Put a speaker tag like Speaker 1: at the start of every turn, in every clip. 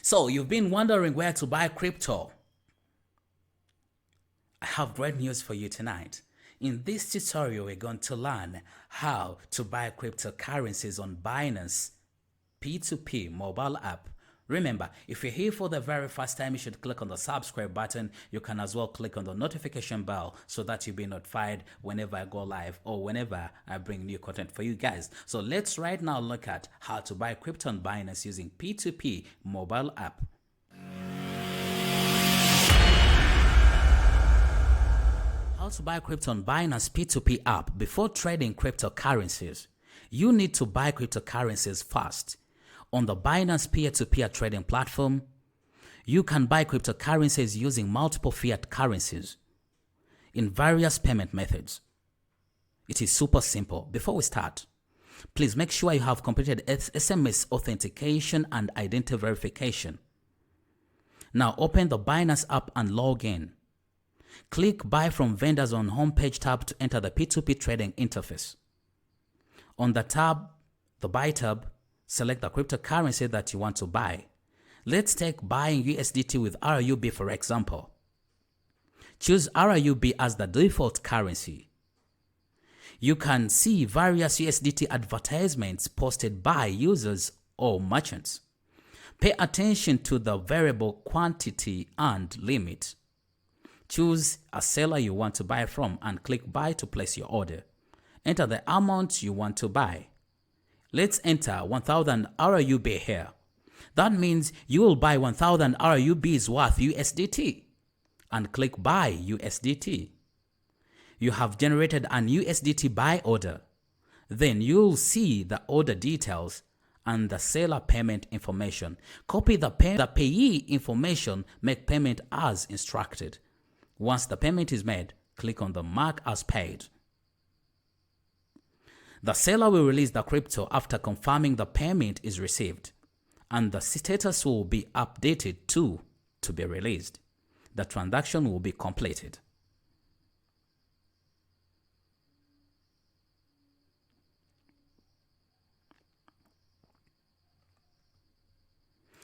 Speaker 1: So you've been wondering where to buy crypto. I have great news for you tonight. In this tutorial, we're going to learn how to buy cryptocurrencies on Binance P2P mobile app. Remember, if you're here for the very first time, you should click on the subscribe button. You can as well click on the notification bell so that you'll be notified whenever I go live or whenever I bring new content for you guys. So let's right now look at how to buy crypto on Binance using P2P mobile app. How to buy crypto on Binance P2P app. Before trading cryptocurrencies, you need to buy cryptocurrencies first. On the Binance peer-to-peer trading platform, you can buy cryptocurrencies using multiple fiat currencies in various payment methods. It is super simple. Before we start, please make sure you have completed SMS authentication and identity verification. Now open the Binance app and log in. Click Buy from Vendors on Homepage tab to enter the P2P trading interface. On the tab, the Buy tab, select the cryptocurrency that you want to buy. Let's take buying USDT with RUB for example. Choose RUB as the default currency. You can see various USDT advertisements posted by users or merchants. Pay attention to the variable quantity and limit. Choose a seller you want to buy from and click Buy to place your order. Enter the amount you want to buy. Let's enter 1000 RUB here. That means you will buy 1000 RUBs worth USDT and click Buy USDT. You have generated an USDT buy order. Then you'll see the order details and the seller payment information. Copy the payee information, make payment as instructed. Once the payment is made, click on the Mark as Paid. The seller will release the crypto after confirming the payment is received, and the status will be updated to be released. The transaction will be completed.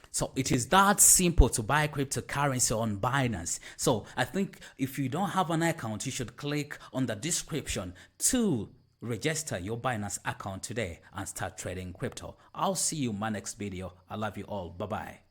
Speaker 1: So it is that simple to buy cryptocurrency on Binance. So I think if you don't have an account, you should click on the description to register your Binance account today and start trading crypto. I'll see you in my next video. I love you all. Bye-bye.